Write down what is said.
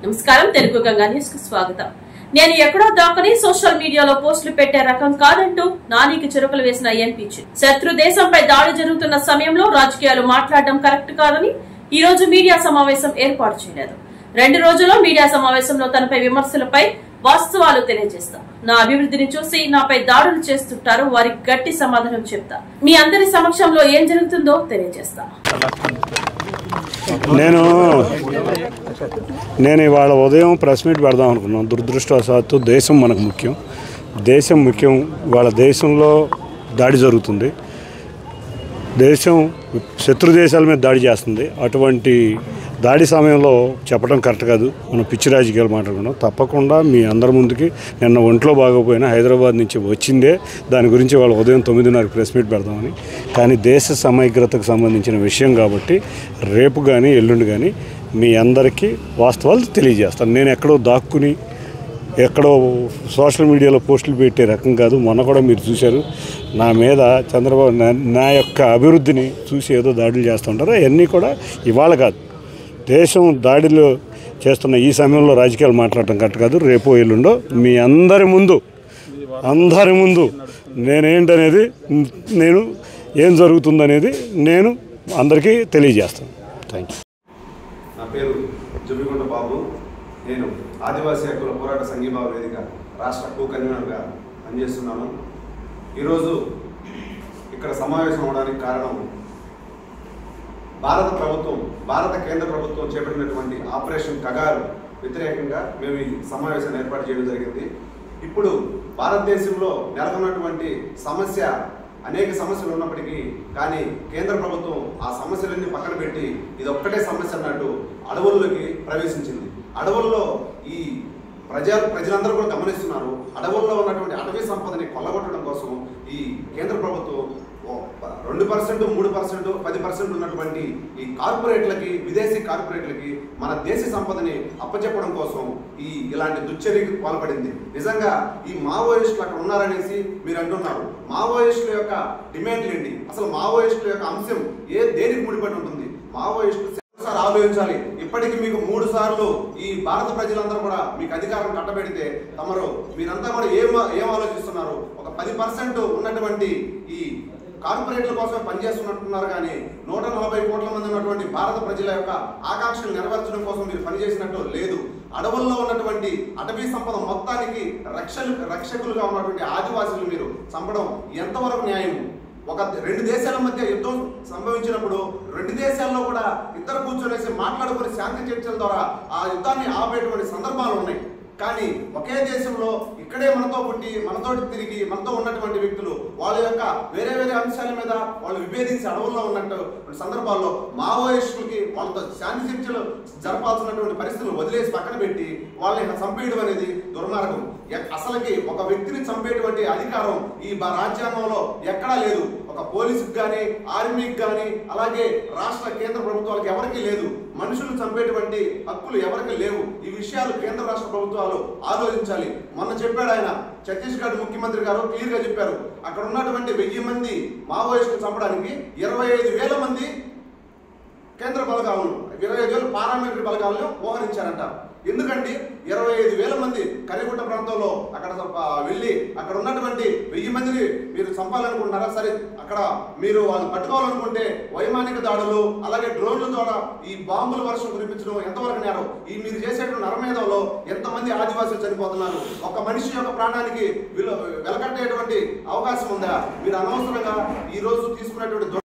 నమస్కారం తెలుగు గంగా న్యూస్ కు స్వాగతం। నేను ఎక్కడో దాకని సోషల్ మీడియాలో పోస్టులు పెట్టే రకం కాదంటూ నానికి చురుకులు వేసిన ఎంపీ శత్రు దేశంపై దాడి జరుగుతున్న సమయంలో రాజకీయాలు మాట్లాడడం కరెక్ట్ కాదని ఈ రోజు మీడియా సమావేశం ఏర్పాటు చేయలేదు। 2 రోజుల్లో మీడియా సమావేశంలో తనపై విమర్శలపై వాస్తవాలు తెలియజేస్తా। నా అభివృద్ధిని చూసి నాపై దాడులు చేస్తుంటారు, వారికి గట్టి సమాధానం చెప్తా। మీ అందరి సమక్షంలో ఏం జరుగుతుందో తెలియజేస్తా। నేను ఇవాళ ఉదయం ప్రెస్ మీట్ పెడదాం అనుకున్నాను। దురదృష్టవశాత్తు దేశం మనకు ముఖ్యం, దేశం ముఖ్యం। ఇవాళ దేశంలో దాడి జరుగుతుంది, దేశం శత్రు దేశాల మీద దాడి చేస్తుంది। అటువంటి దాడి సమయంలో చెప్పడం కరెక్ట్ కాదు, మనం పిచ్చి రాజకీయాలు మాట్లాడుకున్నాం। తప్పకుండా మీ అందరి ముందుకి నిన్న ఒంట్లో బాగోపోయినా హైదరాబాద్ నుంచి వచ్చిందే దాని గురించి వాళ్ళ ఉదయం 9:30 ప్రెస్ మీట్ పెడదామని। కానీ దేశ సమగ్రతకు సంబంధించిన విషయం కాబట్టి రేపు కానీ ఎల్లుండి కానీ మీ అందరికీ వాస్తవాలు తెలియజేస్తాను। నేను ఎక్కడో దాక్కుని ఎక్కడో సోషల్ మీడియాలో పోస్టులు పెట్టే రకం కాదు। మొన్న కూడా మీరు చూశారు, నా మీద చంద్రబాబు నా యొక్క అభివృద్ధిని చూసి ఏదో దాడులు చేస్తుంటారు। అవన్నీ కూడా ఇవాళ కాదు, దేశం దాడిలో చేస్తున్న ఈ సమయంలో రాజకీయాలు మాట్లాడటం కరెక్ట్ కాదు। రేపో ఎల్లుండో మీ అందరి ముందు నేనేంటనేది, నేను ఏం జరుగుతుందనేది నేను అందరికీ తెలియజేస్తాను। Thank you. నా పేరు జుబిగుండ బాబు, నేను ఆదివాసీ హక్కుల పోరాట సంఘీభావ వేదిక రాష్ట్ర కో కన్వీనర్గా పనిచేస్తున్నాను। ఈరోజు ఇక్కడ సమావేశం అవడానికి కారణం భారత కేంద్ర ప్రభుత్వం చేపట్టినటువంటి ఆపరేషన్ కగారు వ్యతిరేకంగా మేము ఈ సమావేశాన్ని ఏర్పాటు చేయడం జరిగింది। ఇప్పుడు భారతదేశంలో నెలకొన్నటువంటి సమస్య, అనేక సమస్యలు ఉన్నప్పటికీ కానీ కేంద్ర ప్రభుత్వం ఆ సమస్యలన్నీ పక్కన పెట్టి ఇది ఒక్కటే సమస్య అన్నట్టు అడవుల్లోకి ప్రవేశించింది। అడవుల్లో ఈ ప్రజలందరూ కూడా గమనిస్తున్నారు, అడవుల్లో ఉన్నటువంటి అటవీ సంపదని కొల్లగొట్టడం కోసం ఈ కేంద్ర ప్రభుత్వం 2%, 3%, 10% ఉన్నటువంటి ఈ కార్పొరేట్లకి, విదేశీ కార్పొరేట్లకి మన దేశ సంపదని అప్పచెప్పడం కోసం ఇలాంటి దుశ్చర్యకి పాల్పడింది। నిజంగా ఈ మావోయిస్టులు అక్కడ ఉన్నారనేసి మీరు అంటున్నారు, మావోయిస్టుల యొక్క డిమాండ్లు ఏంటి, అసలు మావోయిస్టుల యొక్క అంశం దేనికి ముడిపడి ఉంటుంది? మావోయిస్టులు ఆలోచించాలి। ఇప్పటికీ మీకు 3 సార్లు ఈ భారత ప్రజలందరూ కూడా మీకు అధికారం కట్టబెడితే మీరంతా కూడా ఏం ఆలోచిస్తున్నారు? ఒక 10% ఉన్నటువంటి ఈ కార్పొరేట్ల కోసం పనిచేస్తున్నట్టున్నారు, కానీ 140 కోట్ల మంది ఉన్నటువంటి భారత ప్రజల యొక్క ఆకాంక్షలు నెరవేర్చడం కోసం మీరు పనిచేసినట్టు లేదు। అడవుల్లో ఉన్నటువంటి అటవీ సంపద మొత్తానికి రక్షకులుగా ఉన్నటువంటి ఆదివాసులు మీరు చంపడం ఎంతవరకు న్యాయం? 2 దేశాల మధ్య యుద్ధం సంభవించినప్పుడు 2 దేశాల్లో కూడా ఇద్దరు కూర్చొనేసి మాట్లాడుకుని శాంతి చర్చల ద్వారా ఆ యుద్ధాన్ని ఆపేటువంటి సందర్భాలు ఉన్నాయి। కానీ ఒకే దేశంలో ఇక్కడే మనతో పుట్టి, మనతో తిరిగి, మనతో ఉన్నటువంటి వ్యక్తులు వాళ్ళ యొక్క వేరే అంశాల మీద వాళ్ళు విభేదించి అడవుల్లో ఉన్నట్టు సందర్భాల్లో మావోయిస్టులకి వాళ్ళతో శాంతి చర్చలు జరపాల్సినటువంటి పరిస్థితులు వదిలేసి పక్కన పెట్టి వాళ్ళని చంపేయడం అనేది దుర్మార్గం। అసలుకి ఒక వ్యక్తిని చంపేటువంటి అధికారం ఈ రాజ్యాంగంలో ఎక్కడా లేదు। ఒక పోలీసుకి కానీ, ఆర్మీకి కానీ, అలాగే రాష్ట్ర కేంద్ర ప్రభుత్వాలకు ఎవరికీ లేదు। మనుషులు చంపేటువంటి హక్కులు ఎవరికి లేవు। ఈ విషయాలు కేంద్ర రాష్ట్ర ప్రభుత్వాలు ఆలోచించాలి। మొన్న చెప్పాడు ఆయన, ఛత్తీస్గఢ్ ముఖ్యమంత్రి గారు క్లియర్ గా చెప్పారు, అక్కడ ఉన్నటువంటి 1000 మంది మావోయిస్టులు చంపడానికి 25,000 మంది కేంద్ర బలగాలను, 25,000 పారామిలిటరీ బలగాలను మోహరించారంట। ఎందుకండి 25,000 మంది కరిగుట్ట ప్రాంతంలో అక్కడ వెళ్ళి అక్కడ ఉన్నటువంటి 1000 మందిని మీరు చంపాలనుకుంటున్నారా? సరే, అక్కడ మీరు వాళ్ళని పట్టుకోవాలనుకుంటే వైమానిక దాడులు, అలాగే డ్రోన్ల ద్వారా ఈ బాంబుల వర్షం కురిపించడం ఎంతవరకు నేరం? మీరు చేసేటువంటి నరమేధంలో ఎంతమంది ఆదివాసులు చనిపోతున్నారు? ఒక మనిషి యొక్క ప్రాణానికి వెలకట్టేటువంటి అవకాశం ఉందా? మీరు అనవసరంగా ఈ రోజు తీసుకున్నటువంటి